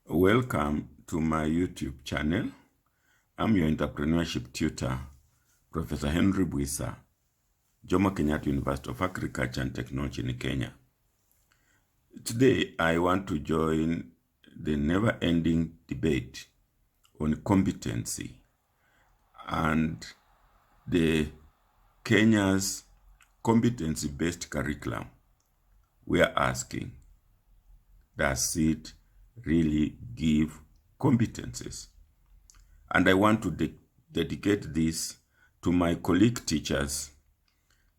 Welcome to my YouTube channel. I'm your entrepreneurship tutor, Professor Henry Bwisa, Jomo Kenyatta University of Agriculture and Technology in Kenya. Today, I want to join the never-ending debate on competency and the Kenya's competency-based curriculum. We are asking, does it really give competencies? And I want to dedicate this to my colleague teachers,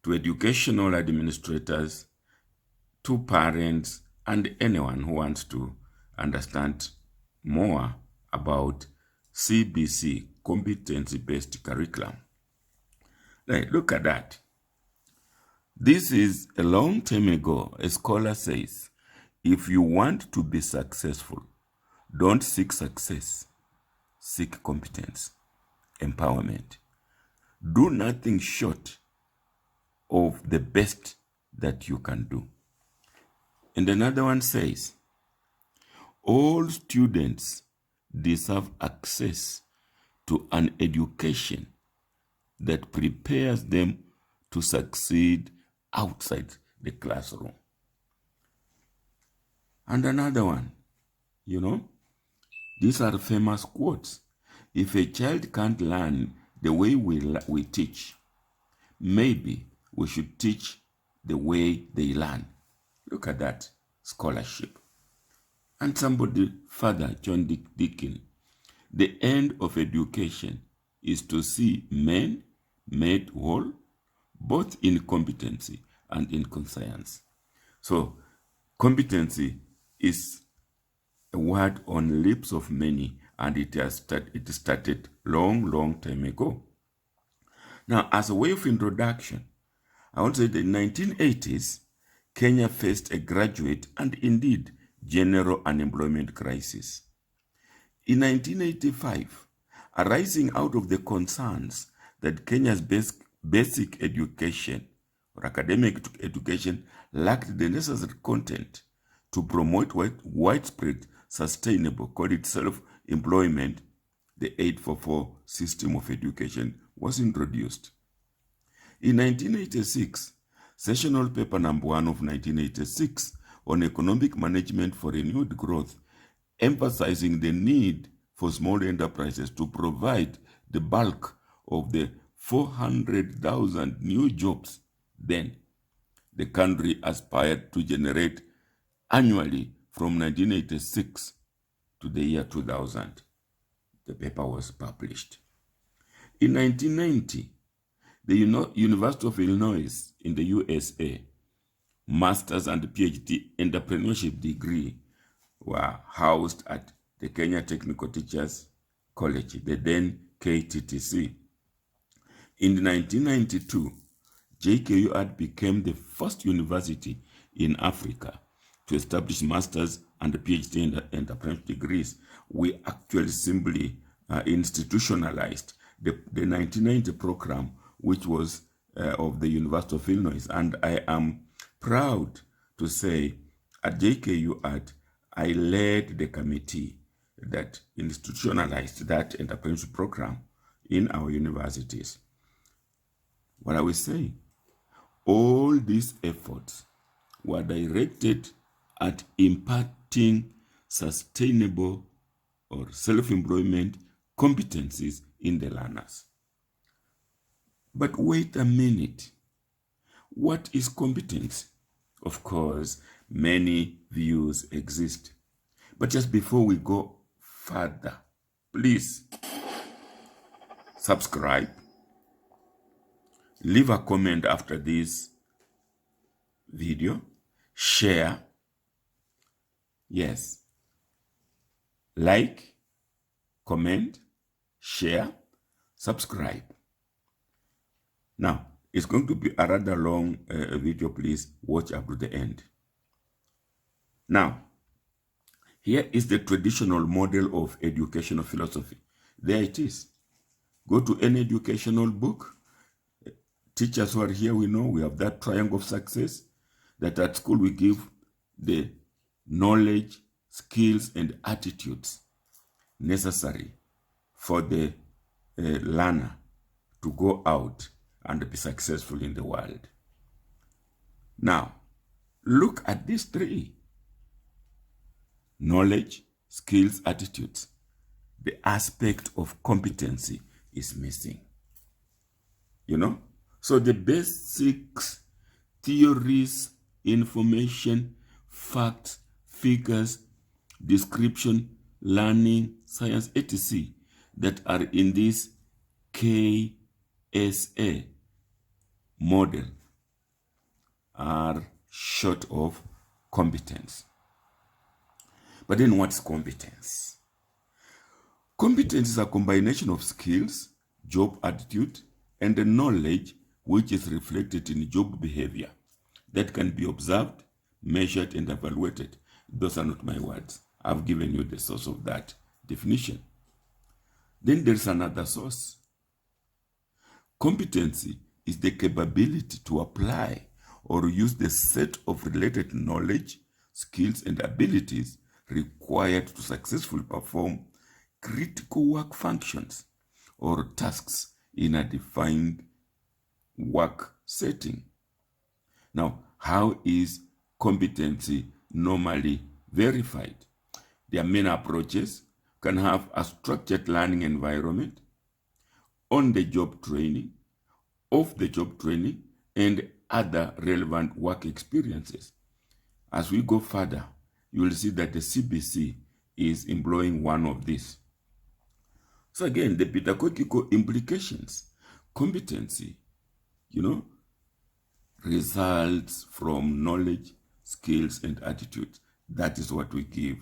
to educational administrators, to parents, and anyone who wants to understand more about CBC, Competency-Based Curriculum. Right, look at that. This is a long time ago. A scholar says, if you want to be successful, don't seek success, seek competence, empowerment. Do nothing short of the best that you can do. And another one says, all students deserve access to an education that prepares them to succeed outside the classroom. And another one, these are famous quotes. If a child can't learn the way we teach, maybe we should teach the way they learn. Look at that scholarship. And somebody further, John Deakin, the end of education is to see men made whole, both in competency and in conscience. So, competency is a word on lips of many, and it started long time ago. Now, as a way of introduction, I want to say that in the 1980s, Kenya faced a graduate and indeed general unemployment crisis. In 1985, arising out of the concerns that Kenya's basic education or academic education lacked the necessary content to promote widespread, sustainable, call it self-employment, the 844 system of education was introduced. In 1986, Sessional Paper No. 1 of 1986 on Economic Management for Renewed Growth, emphasizing the need for small enterprises to provide the bulk of the 400,000 new jobs then the country aspired to generate annually from 1986 to the year 2000. The paper was published. In 1990, the University of Illinois in the USA, master's and PhD entrepreneurship degree were housed at the Kenya Technical Teachers College, the then KTTC. In 1992, JKUAT became the first university in Africa to establish master's and PhD entrepreneurship degrees. We actually simply institutionalized the 1990 program, which was of the University of Illinois. And I am proud to say at JKUAT, I led the committee that institutionalized that entrepreneurship program in our universities. What I will say, all these efforts were directed at imparting sustainable or self-employment competencies in the learners. But wait a minute. What is competence? Of course, many views exist. But just before we go further, please subscribe, leave a comment after this video, share, yes, like, comment, share, subscribe. Now, it's going to be a rather long video. Please watch up to the end. Now, here is the traditional model of educational philosophy. There it is. Go to any educational book. Teachers who are here, we know we have that triangle of success, that at school we give the knowledge, skills, and attitudes necessary for the learner to go out and be successful in the world. Now, look at these three: knowledge, skills, attitudes. The aspect of competency is missing. So the basics, theories, information, facts, figures, description, learning, science, etc., that are in this KSA model are short of competence. But then what's competence? Competence is a combination of skills, job attitude, and the knowledge which is reflected in job behavior that can be observed, measured, and evaluated. Those are not my words. I've given you the source of that definition. Then there's another source. Competency is the capability to apply or use the set of related knowledge, skills, and abilities required to successfully perform critical work functions or tasks in a defined work setting. Now, how is competency normally verified? There are many approaches. You can have a structured learning environment, on-the-job training, off-the-job training, and other relevant work experiences. As we go further, you will see that the CBC is employing one of these. So again, the pedagogical implications. Competency, results from knowledge, skills, and attitudes. That is what we give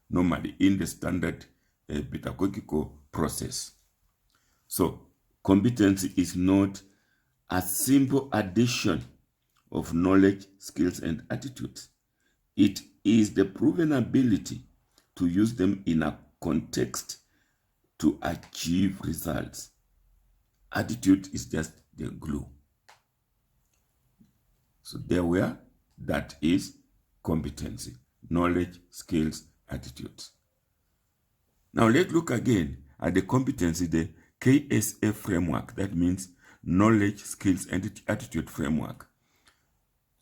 normally in the standard pedagogical process. So competency is not a simple addition of knowledge, skills, and attitudes. It is the proven ability to use them in a context to achieve results. Attitude is just the glue. So there we are. That is competency: knowledge, skills, attitudes. Now let's look again at the competency, the KSA framework. That means knowledge, skills, and attitude framework.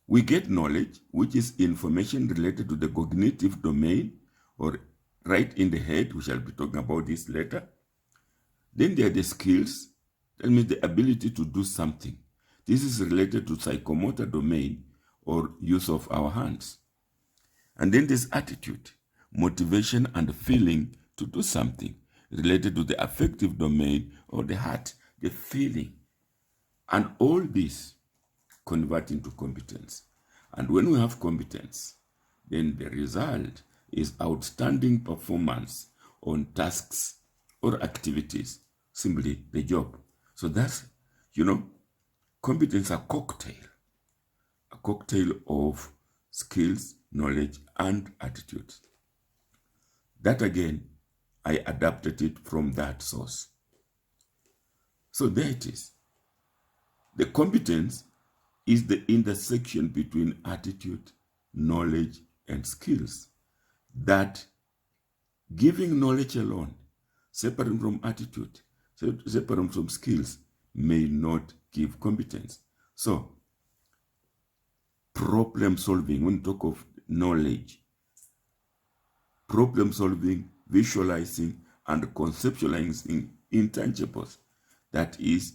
We get knowledge, which is information related to the cognitive domain or right in the head. We shall be talking about this later. Then there are the skills. That means the ability to do something. This is related to psychomotor domain or use of our hands. And then there's attitude, motivation and feeling to do something related to the affective domain or the heart, the feeling. And all this convert into competence. And when we have competence, then the result is outstanding performance on tasks or activities, simply the job. So that's, competence, a cocktail of skills, knowledge, and attitudes. That again, I adapted it from that source. So there it is. The competence is the intersection between attitude, knowledge, and skills. That giving knowledge alone, separate from attitude, separate from skills, may not give competence. So, problem solving, when we talk of knowledge, problem solving, visualizing, and conceptualizing intangibles, that is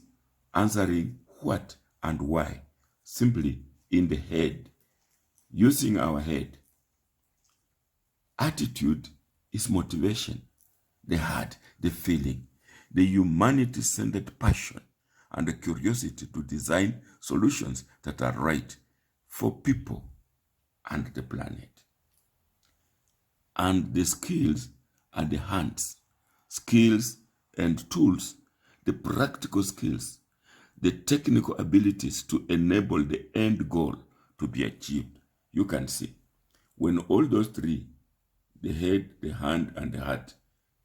answering what and why, simply in the head, using our head. Attitude is motivation, the heart, the feeling, the humanity-centered passion, and the curiosity to design solutions that are right for people and the planet. And the skills are the hands, skills and tools, the practical skills, the technical abilities to enable the end goal to be achieved. You can see, when all those three, the head, the hand, and the heart,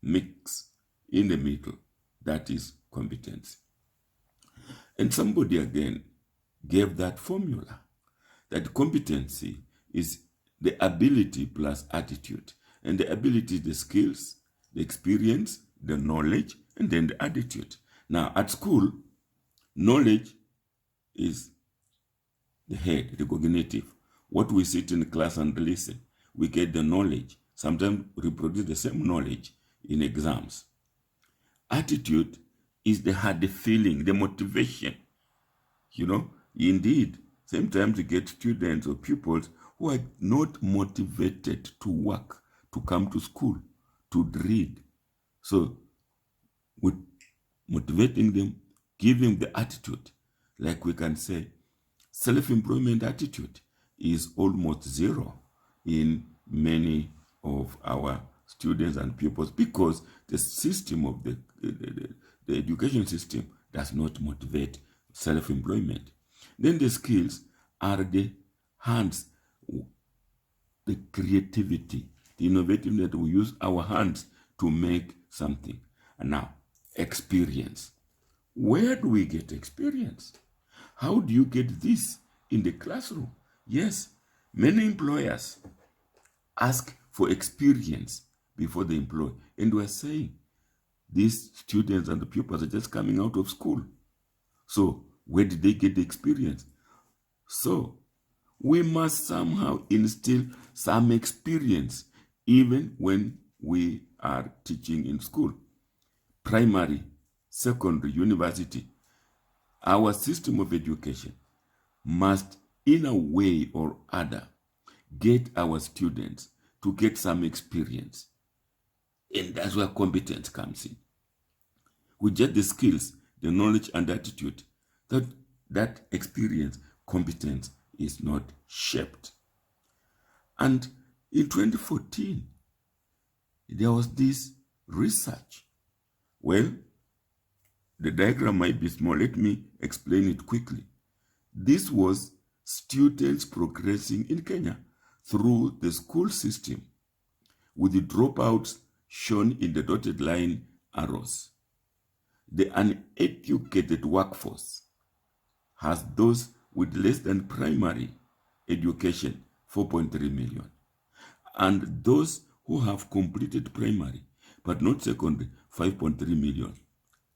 mix in the middle, that is competence. And somebody again gave that formula, that competency is the ability plus attitude. And the ability, the skills, the experience, the knowledge, and then the attitude. Now, at school, knowledge is the head, the cognitive. What we sit in class and listen, we get the knowledge. Sometimes reproduce the same knowledge in exams. Attitude is the heart, the feeling, the motivation. Indeed, sometimes you get students or pupils who are not motivated to work, to come to school, to read. So, with motivating them, giving the attitude, like we can say, self-employment attitude is almost zero in many of our students and pupils because the system of the education system does not motivate self-employment. Then the skills are the hands, the creativity, the innovativeness that we use our hands to make something. And now, experience. Where do we get experience? How do you get this in the classroom? Yes, many employers ask for experience before they employ. And we're saying these students and the pupils are just coming out of school. So where did they get the experience? So we must somehow instill some experience even when we are teaching in school. Primary, secondary, university. Our system of education must, in a way or other, get our students to get some experience. And that's where competence comes in. We get the skills, the knowledge and attitude. That experience, competence, is not shaped. And in 2014, there was this research. Well, the diagram might be small. Let me explain it quickly. This was students progressing in Kenya through the school system with the dropouts shown in the dotted line arrows. The uneducated workforce has those with less than primary education, 4.3 million. And those who have completed primary but not secondary, 5.3 million.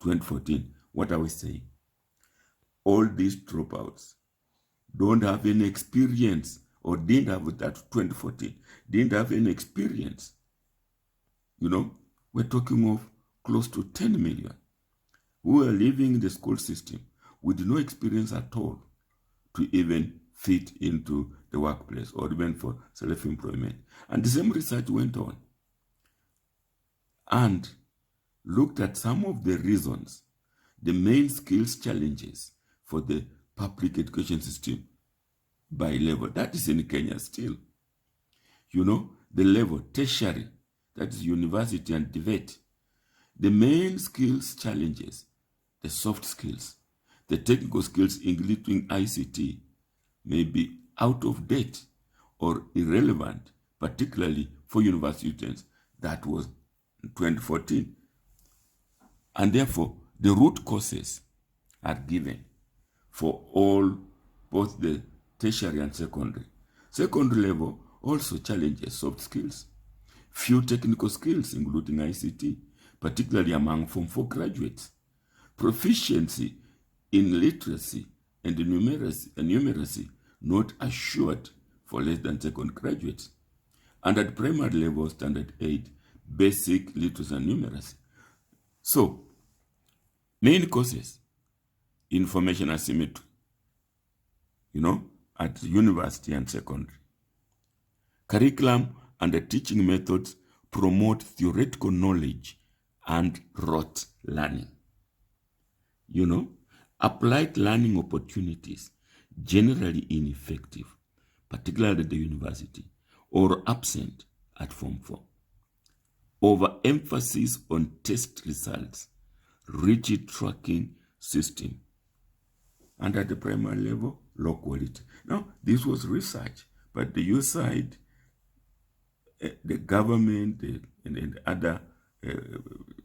2014, what are we saying? All these dropouts don't have any experience or didn't have that 2014, didn't have any experience. We're talking of close to 10 million who are living in the school system with no experience at all to even fit into the workplace or even for self-employment. And the same research went on and looked at some of the reasons, the main skills challenges for the public education system by level. That is in Kenya still. The level, tertiary, that is university and TVET. The main skills challenges, the soft skills, the technical skills including ICT, may be out of date or irrelevant, particularly for university students. That was 2014. And therefore, the root causes are given for all, both the tertiary and secondary. Secondary level also challenges soft skills. Few technical skills, including ICT, particularly among Form 4 graduates. Proficiency in literacy and numeracy not assured for less than second graduates. And at primary level, standard 8, basic literacy and numeracy. So, main causes, information asymmetry, at university and secondary. Curriculum and the teaching methods promote theoretical knowledge and rote learning. Applied learning opportunities generally ineffective, particularly at the university, or absent at Form 4. Overemphasis on test results, rigid tracking system, and at the primary level, low quality. Now, this was research, but the youth side, the government and other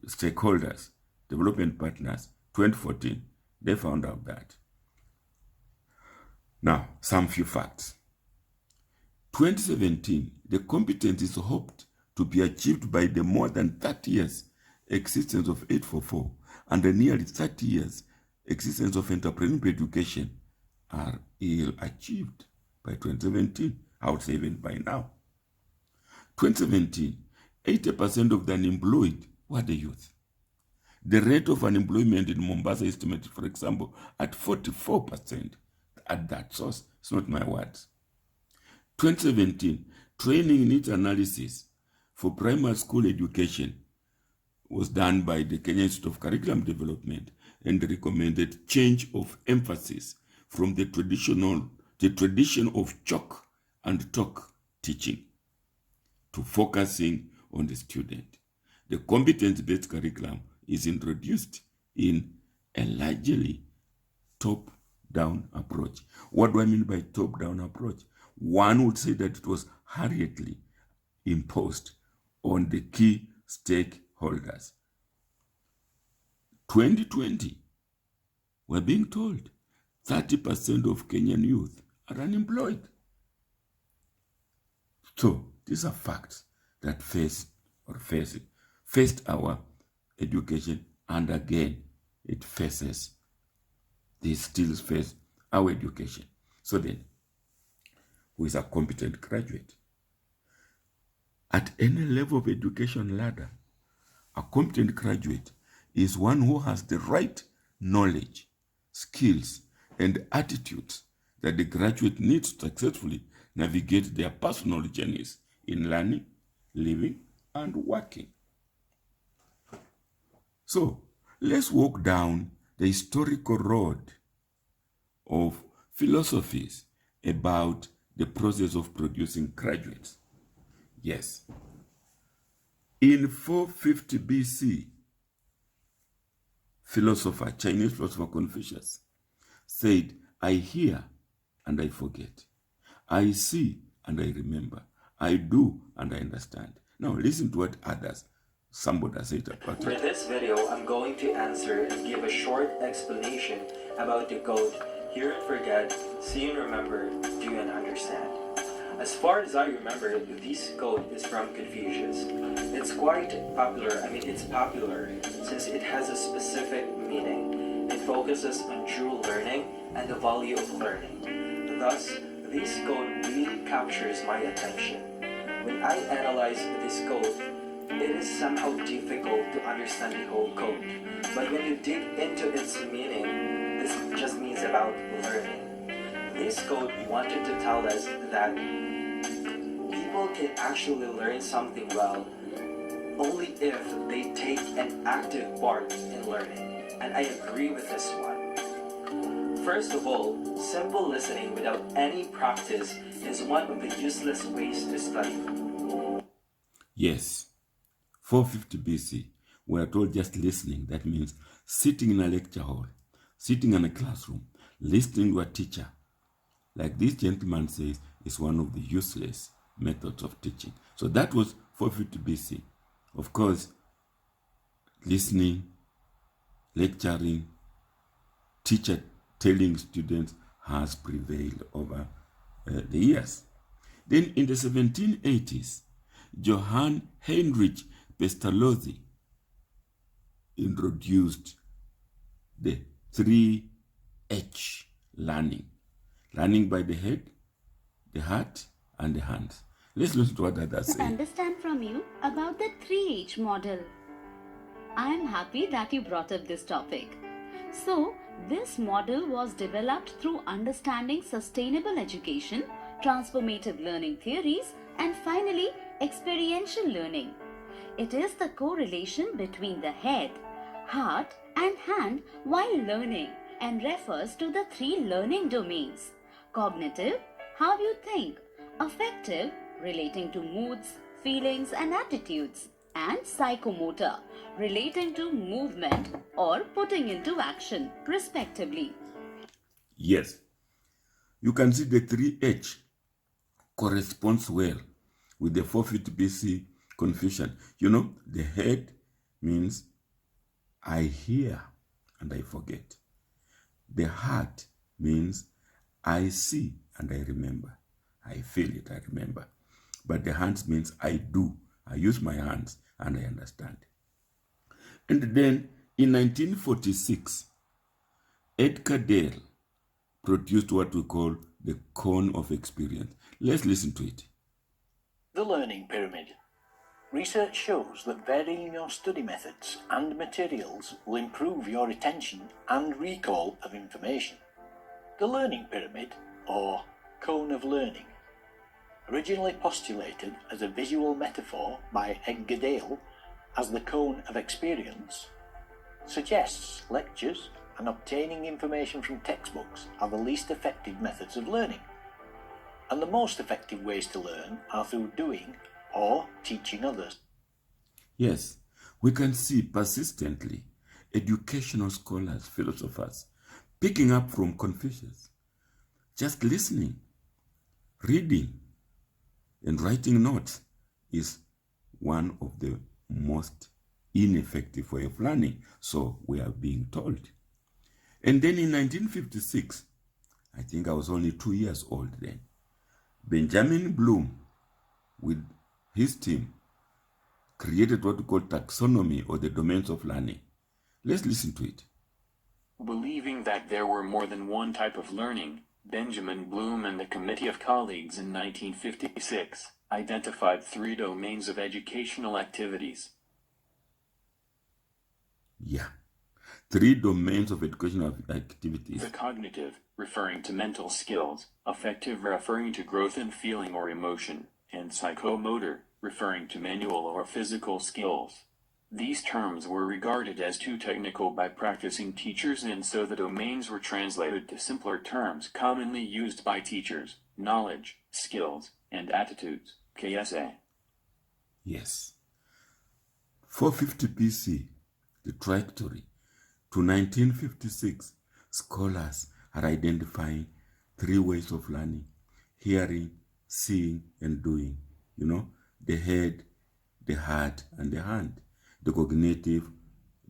stakeholders, development partners, 2014, they found out that. Now, some few facts. 2017, the competence is hoped to be achieved by the more than 30 years existence of 844 and the nearly 30 years existence of entrepreneurial education are ill achieved by 2017. I would say even by now. 2017, 80% of the unemployed were the youth. The rate of unemployment in Mombasa is estimated, for example, at 44% at that source. It's not my words. 2017, training needs analysis for primary school education was done by the Kenya Institute of Curriculum Development and recommended change of emphasis from the tradition of chalk and talk teaching to focusing on the student. The competence-based curriculum is introduced in a largely top-down approach. What do I mean by top-down approach? One would say that it was hurriedly imposed on the key stakeholders. 2020, we're being told 30% of Kenyan youth are unemployed. So these are facts that faced our education, and again, they still face our education. So then, who is a competent graduate? At any level of education ladder, a competent graduate is one who has the right knowledge, skills, and attitudes that the graduate needs to successfully navigate their personal journeys in learning, living, and working. So, let's walk down the historical road of philosophies about the process of producing graduates. Yes. In 450 BC, Chinese philosopher Confucius said, I hear and I forget. I see and I remember. I do and I understand. Now listen to what somebody said about it. For this video, I'm going to answer and give a short explanation about the code hear and forget, see and remember, do and understand. As far as I remember, this code is from Confucius. It's quite popular, it's popular since it has a specific meaning. It focuses on true learning and the value of learning. Thus, this code really captures my attention. When I analyze this code, it is somehow difficult to understand the whole code. But when you dig into its meaning, this just means about learning. This code wanted to tell us that people can actually learn something well only if they take an active part in learning. And I agree with this one. First of all, simple listening without any practice is one of the useless ways to study. Yes, 450 BC, we are told just listening. That means sitting in a lecture hall, sitting in a classroom, listening to a teacher. Like this gentleman says, is one of the useless methods of teaching. So that was 450 BC. Of course, listening, lecturing, teacher telling students has prevailed over the years. Then in the 1780s, Johann Heinrich Pestalozzi introduced the 3H learning. Learning by the head, the heart, and the hands. Let's listen to what others say. Understand from you about the 3H model. I am happy that you brought up this topic. So, this model was developed through understanding sustainable education, transformative learning theories, and finally, experiential learning. It is the correlation between the head, heart, and hand while learning and refers to the 3 learning domains: cognitive, how you think; affective, relating to moods, feelings, and attitudes; and psychomotor, relating to movement or putting into action, respectively. Yes, you can see the 3H corresponds well with the 450 BC Confucian. You know, the head means I hear and I forget. The heart means I see and I remember. I feel it, I remember. But the hands means I do I use my hands and I understand. And then in 1946, Edgar Dale produced what we call the cone of experience. Let's listen to it. The learning pyramid. Research shows that varying your study methods and materials will improve your retention and recall of information. The learning pyramid, or cone of learning, originally postulated as a visual metaphor by Edgar Dale as the cone of experience, suggests lectures and obtaining information from textbooks are the least effective methods of learning, and the most effective ways to learn are through doing or teaching others. Yes, we can see persistently educational scholars, philosophers, picking up from Confucius, just listening, reading, and writing notes is one of the most ineffective way of learning, so we are being told. And then in 1956, I think I was only 2 years old then, Benjamin Bloom, with his team, created what we call taxonomy, or the domains of learning. Let's listen to it. Believing that there were more than one type of learning, Benjamin Bloom and the committee of colleagues in 1956 identified 3 domains of educational activities. Yeah, 3 domains of educational activities. The cognitive, referring to mental skills, affective, referring to growth in feeling or emotion, and psychomotor, referring to manual or physical skills. These terms were regarded as too technical by practicing teachers, and so the domains were translated to simpler terms commonly used by teachers: knowledge, skills, and attitudes, KSA. Yes. 450 BC, the trajectory, to 1956, scholars are identifying 3 ways of learning: hearing, seeing, and doing. You know, the head, the heart, and the hand. The cognitive,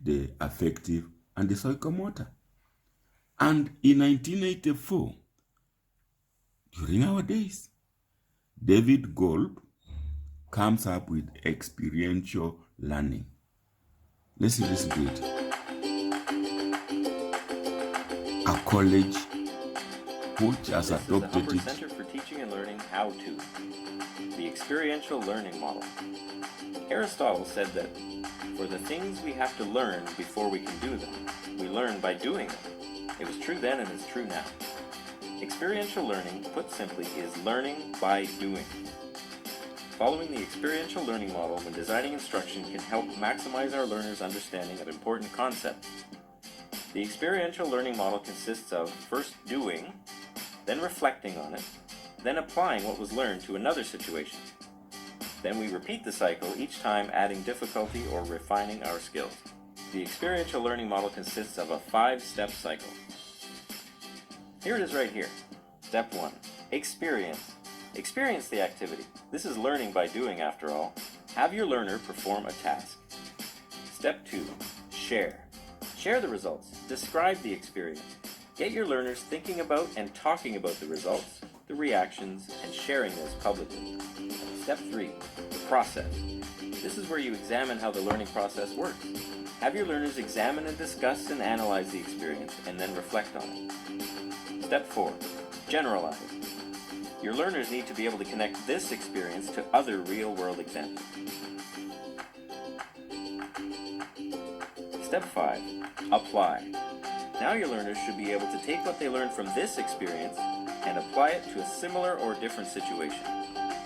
the affective, and the psychomotor. And in 1984, during our days, David Golb comes up with experiential learning. Let's listen to it. A college which has adopted it. Center for Teaching and Learning How To, the Experiential Learning Model. Aristotle said that for the things we have to learn before we can do them, we learn by doing them. It was true then and it's true now. Experiential learning, put simply, is learning by doing. Following the experiential learning model when designing instruction can help maximize our learners' understanding of important concepts. The experiential learning model consists of first doing, then reflecting on it, then applying what was learned to another situation. Then we repeat the cycle, each time adding difficulty or refining our skills. The experiential learning model consists of a 5-step cycle. Here it is right here. Step 1. Experience. Experience the activity. This is learning by doing, after all. Have your learner perform a task. Step 2. Share. Share the results. Describe the experience. Get your learners thinking about and talking about the results, the reactions, and sharing this publicly. Step 3. Process. This is where you examine how the learning process works. Have your learners examine and discuss and analyze the experience, and then reflect on it. Step 4. Generalize. Your learners need to be able to connect this experience to other real-world examples. Step 5. Apply. Now your learners should be able to take what they learned from this experience and apply it to a similar or different situation.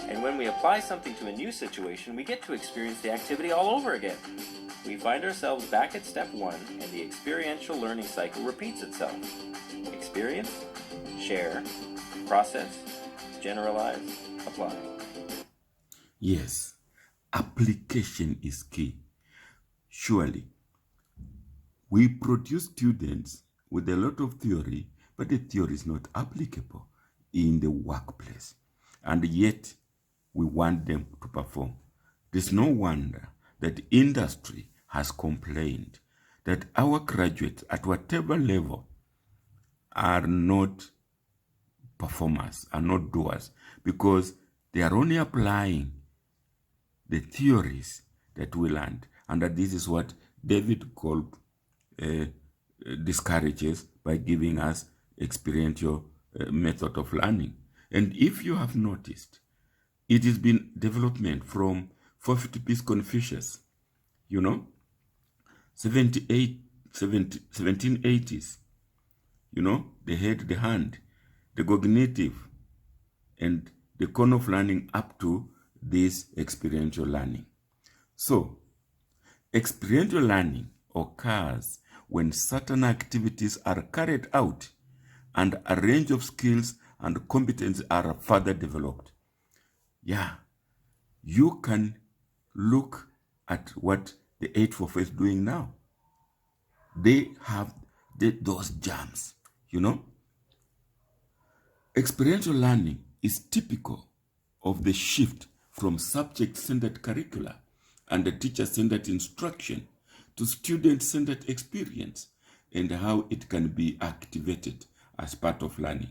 And when we apply something to a new situation, we get to experience the activity all over again. We find ourselves back at step 1, and the experiential learning cycle repeats itself. Experience, share, process, generalize, apply. Yes, application is key. Surely, we produce students with a lot of theory, but the theory is not applicable in the workplace. And yet, we want them to perform. There's no wonder that industry has complained that our graduates at whatever level are not performers, are not doers, because they are only applying the theories that we learned. And that this is what David Kolb discourages by giving us experiential method of learning. And if you have noticed, it has been development from 450 piece Confucius, 1780s, the head, the hand, the cognitive, and the cone of learning up to this experiential learning. So, experiential learning occurs when certain activities are carried out and a range of skills and competencies are further developed. Yeah, you can look at what the 844 is doing now. They have those jams, Experiential learning is typical of the shift from subject-centered curricula and the teacher-centered instruction to student-centered experience and how it can be activated as part of learning.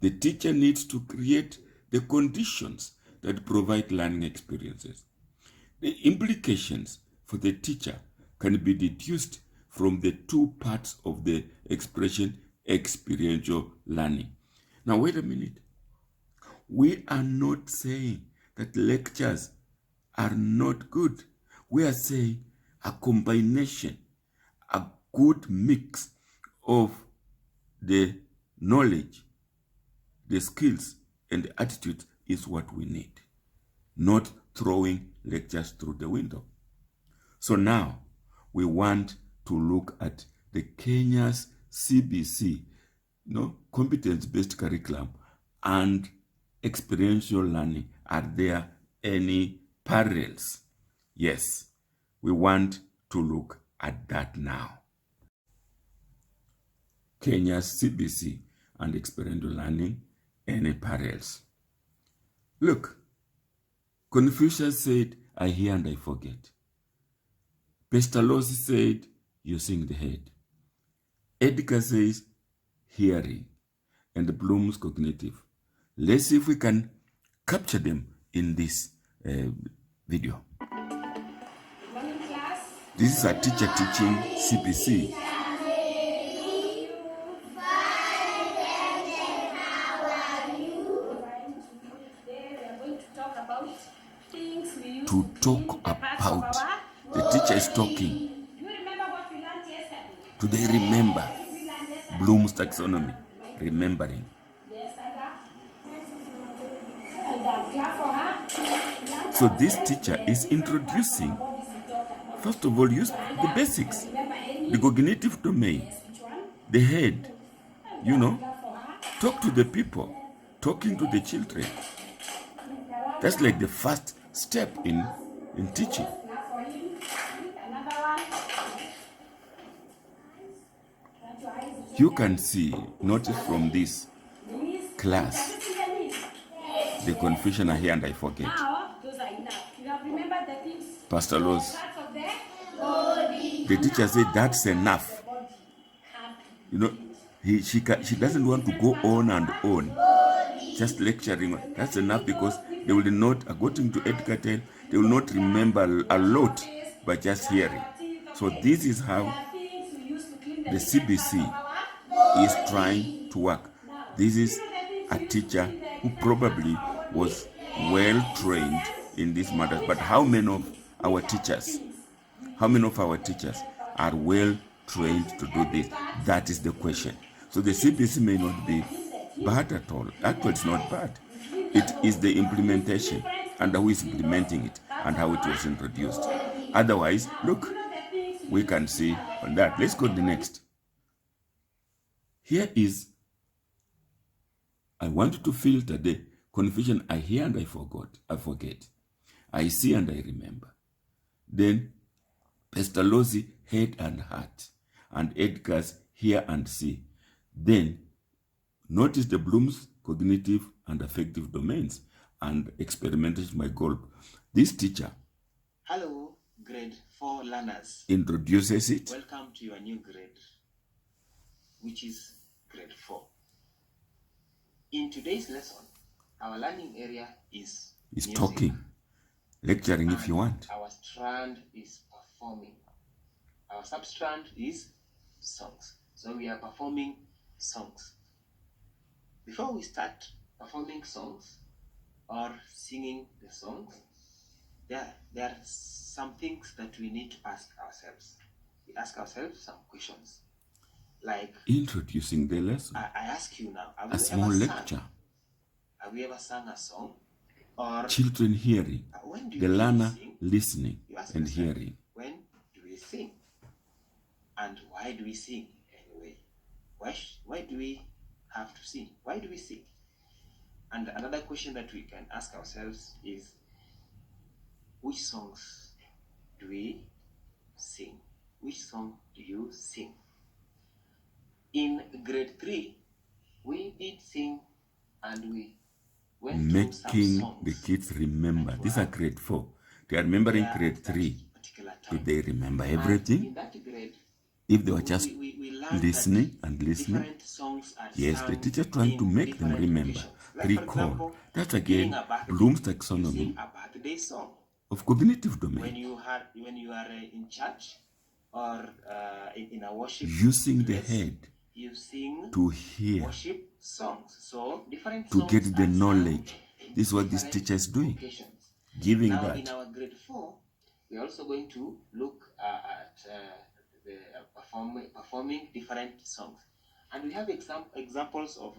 The teacher needs to create the conditions that provide learning experiences. The implications for the teacher can be deduced from the two parts of the expression experiential learning. Now, wait a minute. We are not saying that lectures are not good. We are saying a combination, a good mix of the knowledge, the skills, and the attitude is what we need, not throwing lectures through the window. So now we want to look at the Kenya's CBC, Competence-Based Curriculum and Experiential Learning. Are there any parallels? Yes, we want to look at that now. Kenya's CBC and Experiential Learning, any parallels? Look, Confucius said, I hear and I forget. Pestalozzi said, using the head. Edgar says, hearing. And Bloom's cognitive. Let's see if we can capture them in this video. Morning, class. This is a teacher teaching CBC. To talk about. The teacher is talking. Do you remember what we learned yesterday? Do they remember? We learned yesterday. Bloom's taxonomy. Remembering. Yes, and clap for her. So this teacher is introducing, first of all, use the basics, the cognitive domain, the head, talk to the people, talking to the children. That's like the first step in teaching. You can see, notice from this class, the confusion I hear and I forget. Now, those are enough. You have remembered the things. Pastor Lowe's, Parts of the body. the teacher said that's enough. She doesn't want to go on and on, just lecturing. That's enough because they will not, according to Edgar Tell, they will not remember a lot by just hearing. So this is how the CBC is trying to work. This is a teacher who probably was well trained in these matters. But how many of our teachers are well trained to do this? That is the question. So the CBC may not be bad at all. Actually, it's not bad. It is the implementation and who is implementing it and how it was introduced. Otherwise, look, we can see on that. Let's go to the next. Here is, I want you to filter the confusion. I hear and I forget. I see and I remember. Then Pestalozzi, head and heart, and Edgar's hear and see. Then notice the Bloom's cognitive and affective domains and experimentation by Kolb. This teacher, hello, grade 4 learners, introduces it. Welcome to your new grade, which is grade 4. In today's lesson, our learning area is music. Talking. lecturing if you want. Our strand is performing. Our substrand is songs. So we are performing songs. Before we start performing songs or singing the songs, there are some things that we need to ask ourselves. We ask ourselves some questions. Like Introducing the lesson. I ask you now, have A you small ever lecture. sung? Have you ever sung a song? Or Children hearing. when do The you learner sing? listening You ask and yourself, hearing. when do we sing? And why do we sing anyway? Why do we have to sing? Why do we sing? And another question that we can ask ourselves is, which songs do we sing? Which song do you sing? In grade 3, we did sing and we went through some Making songs. the kids remember. These are grade 4. They are remembering there grade at that 3. particular Do time. they remember And in everything? that grade, If they were just we learned listening that and listening, different songs are yes, the sung teacher trying to in make them different remember, occasions. Like for recall. example, That's during again a birthday, Bloom's you taxonomy sing a birthday song. of cognitive When domain. you are in church or in a worship Using the place, head you sing to hear, worship songs. So different to songs get the are sung knowledge. in This is what this different teacher is doing, occasions. giving Now in that. our grade 4, we are also going to look at the performing different songs, and we have examples of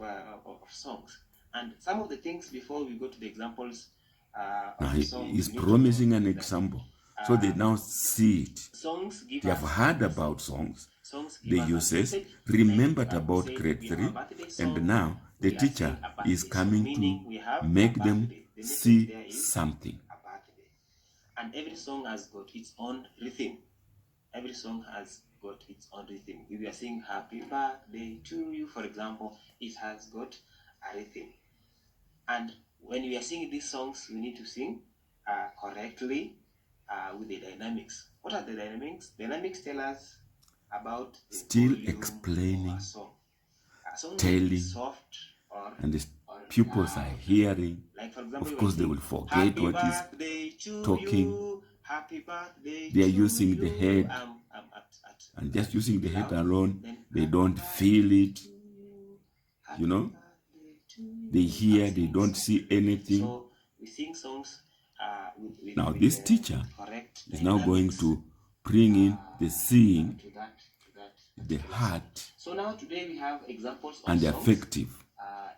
songs. And some of the things before we go to the examples Now of he songs, is we need to promising know an that, example. So they now see it. songs give They have us heard a about message. songs, Songs the give us a uses, message. remembered Like, about say grade we have 3, a birthday song, and now the we are teacher saying a birthday is song, coming meaning to we have make a them birthday. The message see there is something. a birthday. And every song has got its own rhythm. Every song has got its own rhythm. If we are saying happy birthday to you, for example, it has got a rhythm. And when we are singing these songs, we need to sing correctly with the dynamics. What are the dynamics? Dynamics tell us about the Still volume explaining, of a song. A song might be telling, soft or and the pupils are loud. hearing. Like for example, Of we course, they sing, will forget happy what is birthday to talking. you. Happy birthday They are to using you. the head, and just using the head alone, they don't feel it. You know, they hear, they don't see anything. So we sing songs with Now this teacher correct is now going to bring in the seeing, to that the heart, So now today we have examples of and the songs affective.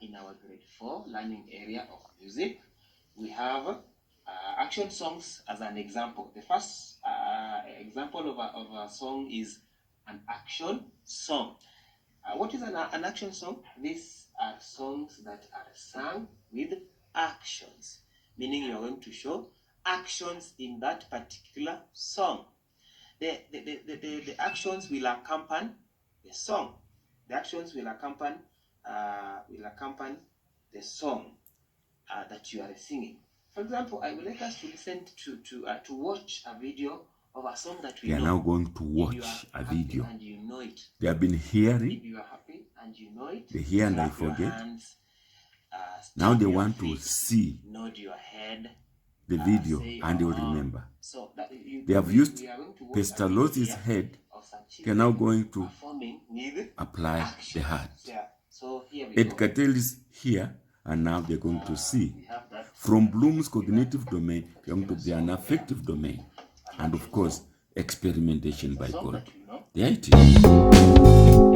in our grade 4 learning area of music. We have action songs as an example. The first example of a song is an action song. What is an action song? These are songs that are sung with actions, meaning you are going to show actions in that particular song. The actions will accompany the song. The actions will accompany the song that you are singing. For example, I would like us to listen to watch a video of a song that we They know. are now going to If watch you are a happy video. and you know it. They have been hearing, If you are happy and you know it, they hear and they clap your forget. hands, Now stamp they your want to feet, see nod your head, the video, say, and they will "Uh-huh." remember. So that They have we used are going to watch a video Pestalozzi's here head. of some They are now children going to performing with apply the actions. heart. Yeah. So here we go. Edcatel is here, and now they're going to see. We have that From Bloom's cognitive domain, they're going to be an affective domain. And of course, experimentation by song God. that you know. There it is.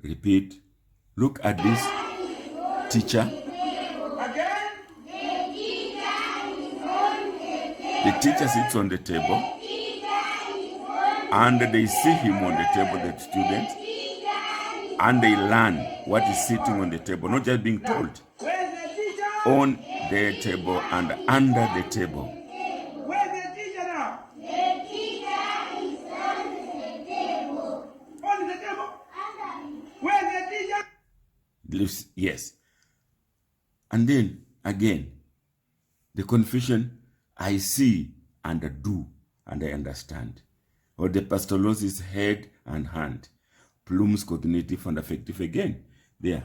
Repeat. Look at this teacher. The teacher sits on the table, and they see him on the table, the students, and they learn what is sitting on the table, not just being told. On the table and under the table. Where's the teacher now? The teacher is under the table. On the table? Where's the teacher? Yes. And then, again, the confusion, I see and I do and I understand. Or the pastolosis, head and hand. Plumes, cognitive and affective again. There.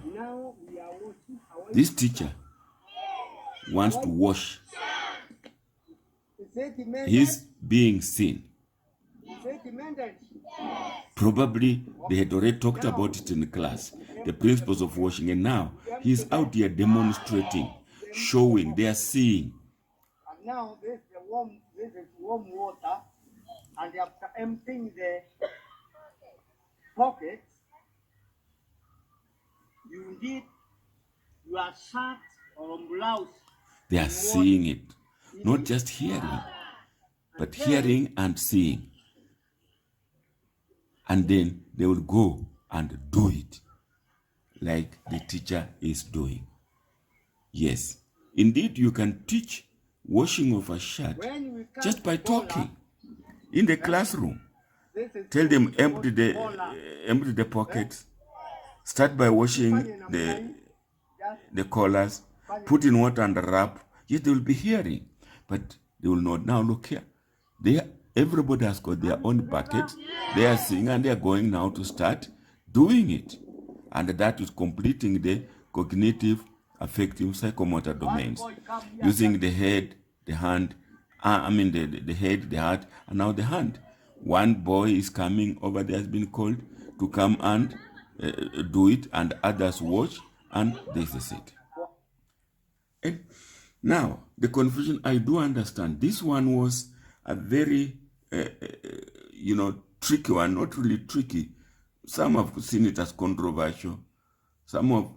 This teacher wants to wash. He's being seen. Probably they had already talked about it in class, the principles of washing, and now he's out here demonstrating, showing, they are seeing. And now this is warm water, and after emptying the pockets, you need your shirt or blouse. They are seeing it, not just hearing, but hearing and seeing. And then they will go and do it like the teacher is doing. Yes, indeed, you can teach washing of a shirt just by talking in the classroom. Tell them empty the pockets, start by washing the collars, put in water and wrap. Yes, they will be hearing, but they will not. Now look here. Everybody has got their own bucket. They are seeing and they are going now to start doing it. And that is completing the cognitive, affective, psychomotor domains. Using the head, the hand, the head, the heart, and now the hand. One boy is coming over there, has been called to come and do it, and others watch, and this is it. And now, the confusion, I do understand. This one was a very, tricky one, not really tricky. Some have seen it as controversial. Some have,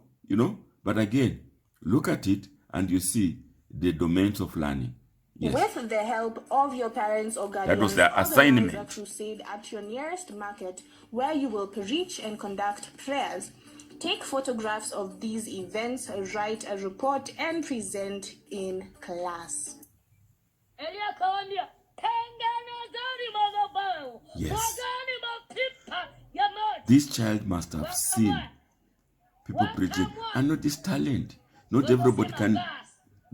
but again, look at it and you see the domains of learning. Yes. With the help of your parents or guardians, that was the assignment. Organize a crusade at your nearest market where you will preach and conduct prayers. Take photographs of these events, write a report, and present in class. Yes. This child must have seen people preaching and noticed talent. Not everybody can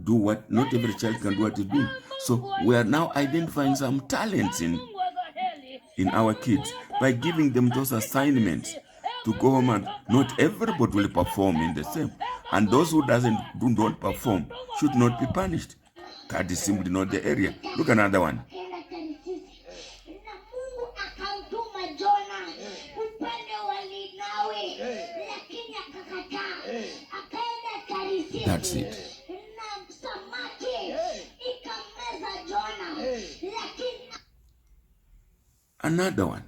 do what, not every child can do what he's doing. So we are now identifying some talents in our kids by giving them those assignments to go home, and not everybody will perform in the same. And those who don't perform should not be punished. That is simply not the area. Look at another one. That's it. Another one,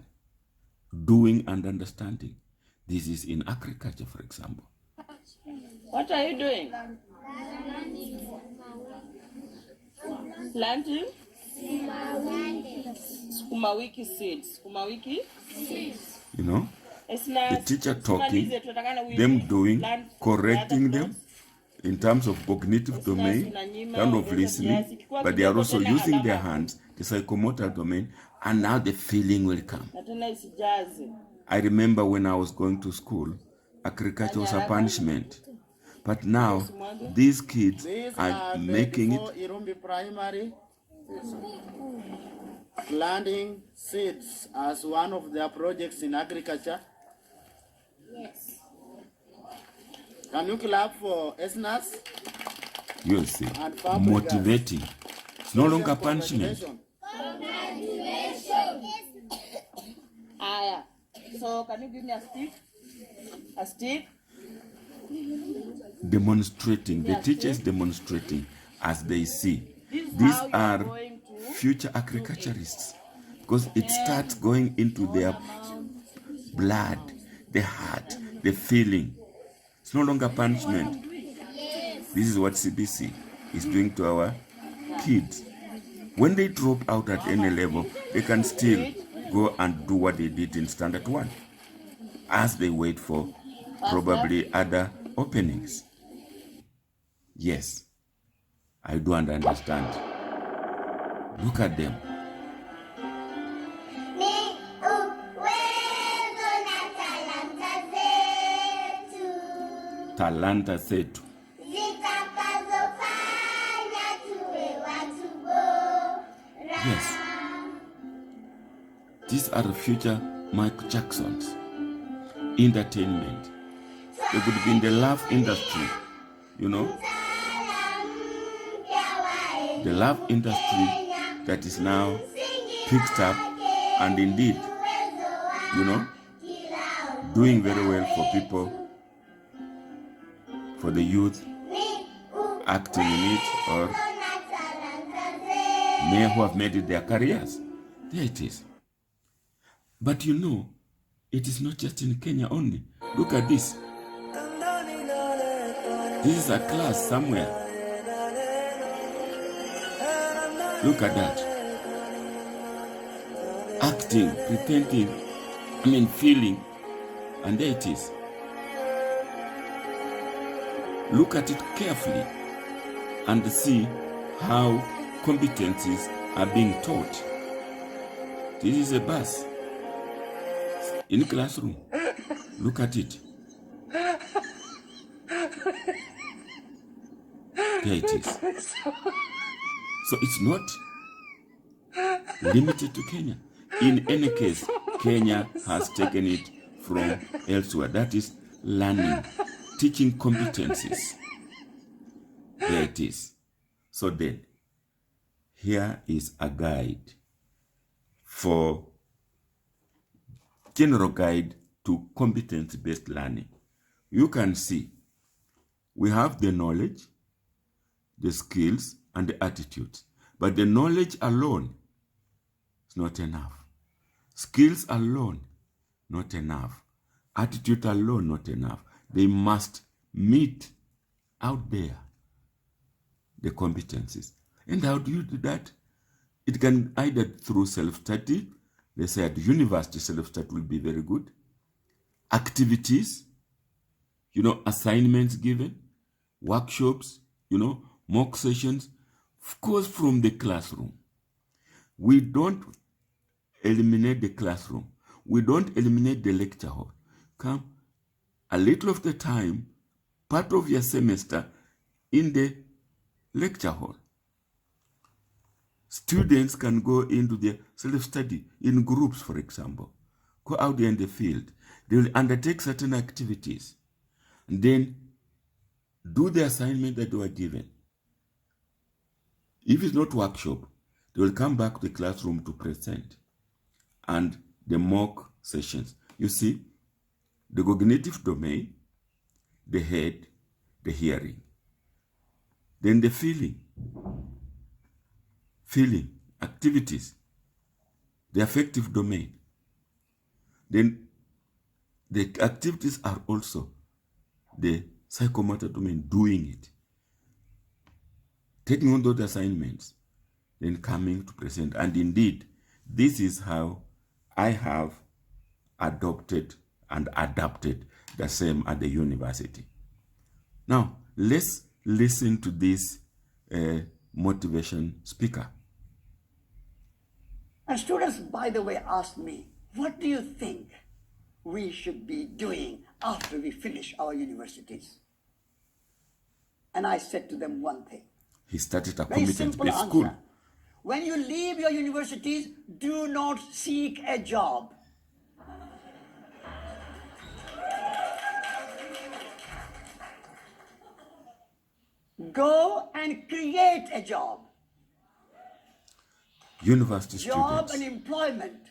doing and understanding. This is in agriculture, for example. What are you doing? Planting? Sukuma wiki seeds. Sukuma wiki? The teacher talking, them doing, correcting them in terms of cognitive domain, kind of listening, but they are also using their hands, the psychomotor domain, and now the feeling will come. I remember when I was going to school, agriculture was a punishment. But now, these kids are making it. Irumbi Primary, planting seeds as one of their projects in agriculture. Yes. Can you clap for SNAS? You see, motivating. It's no longer punishment. So can you give me a stick? A stick? Demonstrating. The teachers demonstrating as they see. These are future agriculturists, because it starts going into their blood, the heart, the feeling. It's no longer punishment. This is what CBC is doing to our kids. When they drop out at any level, they can still go and do what they did in Standard 1 as they wait for probably other openings. Yes, I do understand. Look at them. Talanta zetu. Yes. These are the future Michael Jacksons. Entertainment. They could be in the love industry, you know. The love industry that is now picked up and indeed, you know, doing very well for people, for the youth acting in it, or may who have made it their careers. There it is. But you know, it is not just in Kenya only. Look at this. This is a class somewhere. Look at that. Acting, pretending, feeling, and there it is. Look at it carefully and see how competencies are being taught. This is a bus in a classroom. Look at it. There it is. So it's not limited to Kenya. In any case, Kenya has taken it from elsewhere. That is learning, teaching competencies. There it is. So then, here is a guide for general guide to competence-based learning. You can see we have the knowledge, the skills, and the attitudes. But the knowledge alone is not enough. Skills alone, not enough. Attitude alone, not enough. They must meet out there the competencies. And how do you do that? It can either through self-study. They say at university, self-study will be very good. Activities, assignments given, workshops, mock sessions, of course, from the classroom. We don't eliminate the classroom. We don't eliminate the lecture hall. Come a little of the time, part of your semester in the lecture hall. Students can go into their self-study in groups, for example. Go out there in the field. They will undertake certain activities and then do the assignment that they were given. If it's not workshop, they will come back to the classroom to present. And the mock sessions. You see, the cognitive domain, the head, the hearing. Then the feeling, activities, the affective domain. Then the activities are also the psychomotor domain, doing it. Taking on those assignments, then coming to present. And indeed, this is how I have adopted and adapted the same at the university. Now, let's listen to this motivation speaker. And students, by the way, asked me, what do you think we should be doing after we finish our universities? And I said to them one thing. He started a Very simple competence-based answer. school. When you leave your universities, do not seek a job. Go and create a job. University Job students. and employment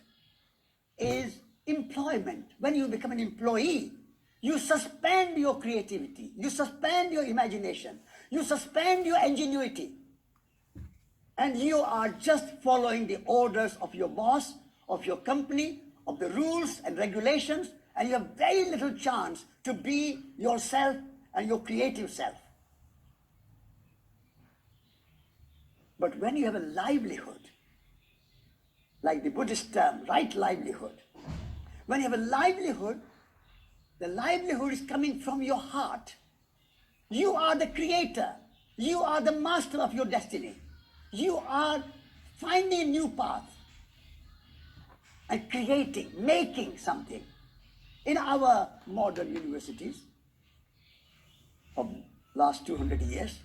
is employment. When you become an employee, you suspend your creativity, you suspend your imagination, you suspend your ingenuity, and you are just following the orders of your boss, of your company, of the rules and regulations and you have very little chance to be yourself and your creative self. But when you have a livelihood, like the Buddhist term, right livelihood, when you have a livelihood, the livelihood is coming from your heart. You are the creator. You are the master of your destiny. You are finding a new path and creating, making something. In our modern universities of last 200 years,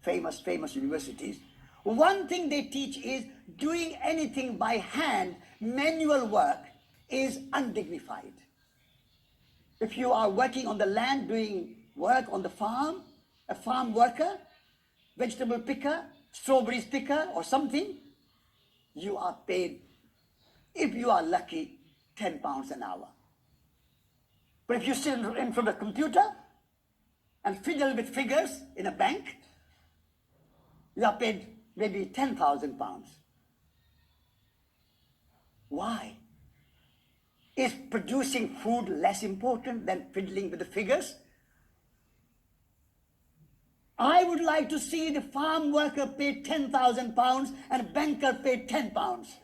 famous universities, one thing they teach is doing anything by hand, manual work, is undignified. If you are working on the land, doing work on the farm, a farm worker, vegetable picker, strawberries picker or something, you are paid, if you are lucky, 10 pounds an hour. But if you sit in front of a computer and fiddle with figures in a bank, you are paid maybe 10,000 pounds. Why? Is producing food less important than fiddling with the figures? I would like to see the farm worker paid 10,000 pounds and banker paid 10 pounds.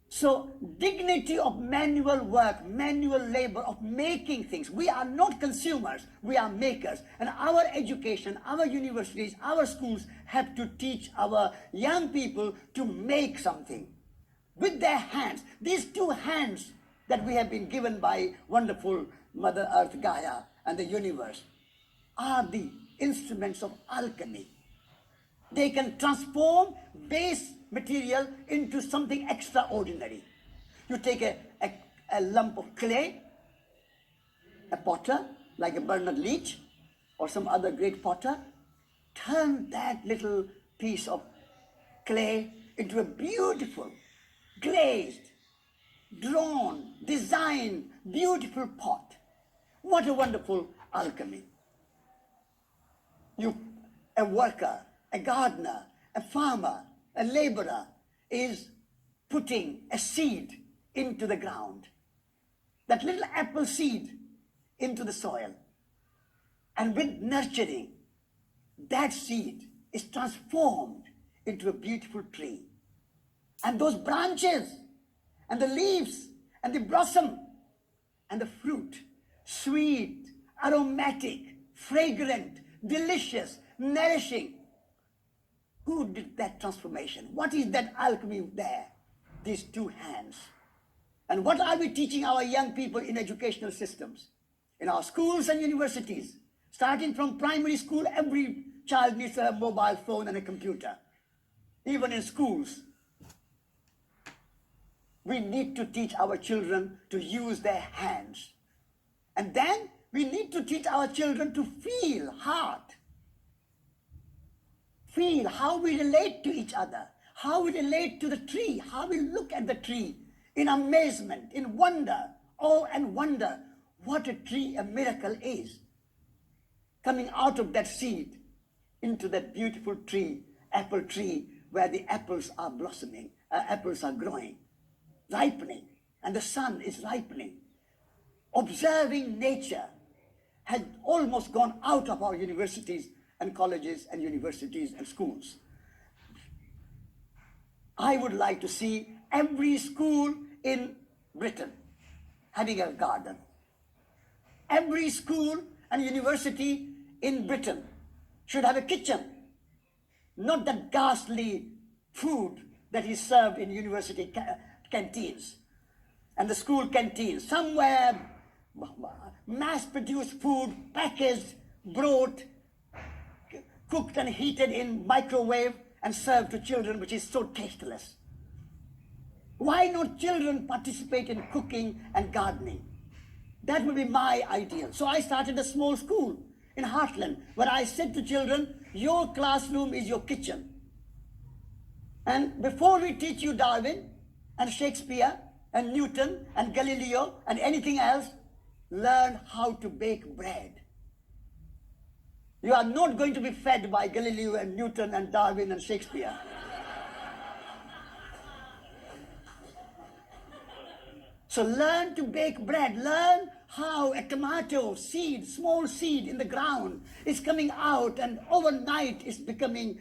So, dignity of manual work, manual labor, of making things. We are not consumers, we are makers. And our education, our universities, our schools have to teach our young people to make something with their hands. These two hands that we have been given by wonderful Mother Earth Gaia and the universe are the instruments of alchemy. They can transform base material into something extraordinary. You take a lump of clay, a potter, like a Bernard Leach or some other great potter, turn that little piece of clay into a beautiful, glazed, drawn, designed, beautiful pot. What a wonderful alchemy. A worker, a gardener, a farmer, a laborer is putting a seed into the ground. That little apple seed into the soil. And with nurturing, that seed is transformed into a beautiful tree. And those branches and the leaves and the blossom and the fruit, sweet, aromatic, fragrant, delicious, nourishing. Who did that transformation? What is that alchemy there? These two hands. And what are we teaching our young people in educational systems? In our schools and universities, starting from primary school, every child needs a mobile phone and a computer. Even in schools, we need to teach our children to use their hands. And then we need to teach our children to feel heart. Feel how we relate to each other, how we relate to the tree, how we look at the tree in amazement, in wonder, awe and wonder what a tree, a miracle is. Coming out of that seed into that beautiful tree, apple tree, where the apples are blossoming, apples are growing, ripening, and the sun is ripening. Observing nature has almost gone out of our universities and colleges and universities and schools. I would like to see every school in Britain having a garden. Every school and university in Britain should have a kitchen. Not that ghastly food that is served in university canteens and the school canteens. Somewhere mass-produced food, packaged, brought, cooked and heated in microwave and served to children, which is so tasteless. Why not children participate in cooking and gardening? That would be my ideal. So I started a small school in Heartland, where I said to children, your classroom is your kitchen. And before we teach you Darwin and Shakespeare and Newton and Galileo and anything else, learn how to bake bread. You are not going to be fed by Galileo and Newton and Darwin and Shakespeare. So learn to bake bread. Learn how a tomato seed, small seed in the ground, is coming out and overnight is becoming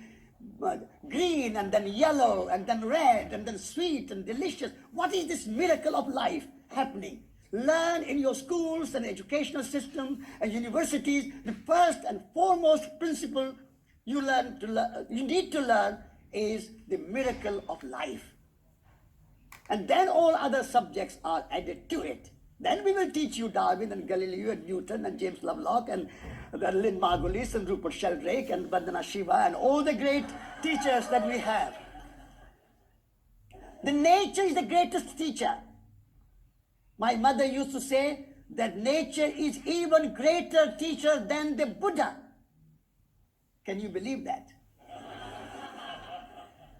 green and then yellow and then red and then sweet and delicious. What is this miracle of life happening? Learn in your schools and educational system and universities. The first and foremost principle you need to learn is the miracle of life. And then all other subjects are added to it. Then we will teach you Darwin and Galileo and Newton and James Lovelock and Lynn Margulis and Rupert Sheldrake and Vandana Shiva and all the great teachers that we have. The nature is the greatest teacher. My mother used to say that nature is even greater teacher than the Buddha. Can you believe that?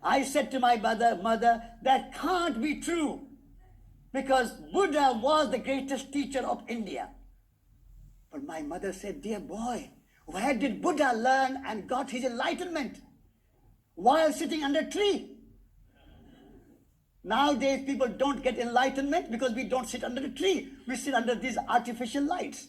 I said to my mother, that can't be true, because Buddha was the greatest teacher of India. But my mother said, dear boy, where did Buddha learn and got his enlightenment? While sitting under a tree. Nowadays, people don't get enlightenment because we don't sit under a tree. We sit under these artificial lights.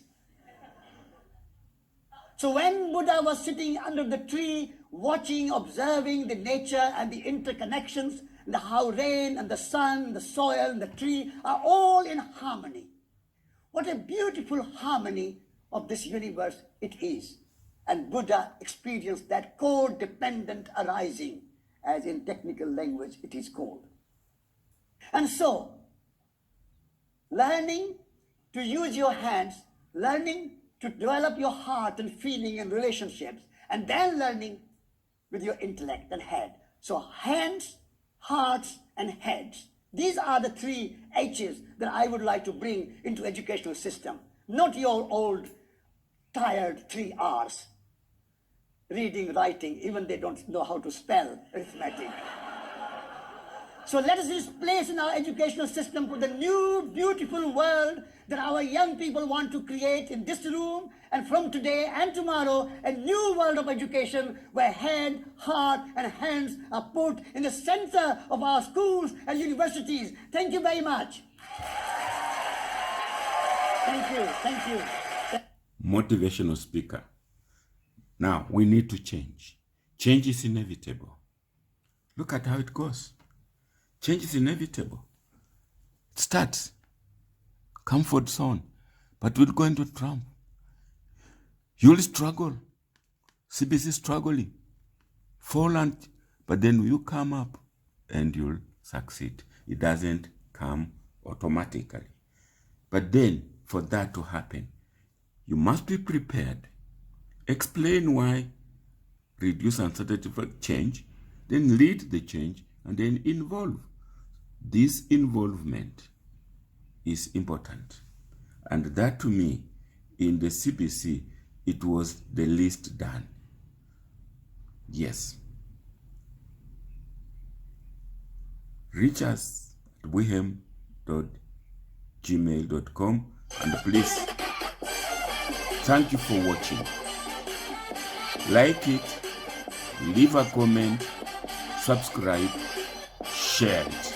So when Buddha was sitting under the tree, watching, observing the nature and the interconnections, and how rain and the sun, the soil and the tree are all in harmony. What a beautiful harmony of this universe it is. And Buddha experienced that codependent arising, as in technical language it is called. And so, learning to use your hands, learning to develop your heart and feeling and relationships, and then learning with your intellect and head. So hands, hearts, and heads. These are the three H's that I would like to bring into educational system. Not your old, tired 3 R's. Reading, writing, even they don't know how to spell arithmetic. So let us use place in our educational system for the new, beautiful world that our young people want to create in this room, and from today and tomorrow, a new world of education where head, heart, and hands are put in the center of our schools and universities. Thank you very much. Thank you. Motivational speaker. Now, we need to change. Change is inevitable. Look at how it goes. Change is inevitable. It starts. Comfort zone. But we're going to Trump. You'll struggle. CBC struggling. Fall and, but then you come up and you'll succeed. It doesn't come automatically. But then, for that to happen, you must be prepared. Explain why, reduce uncertainty for change, then lead the change, and then involve. This involvement is important. And that, to me, in the CBC, it was the least done. Yes. Reach us at wihem.gmail.com, and please, thank you for watching. Like it, leave a comment, subscribe, share it.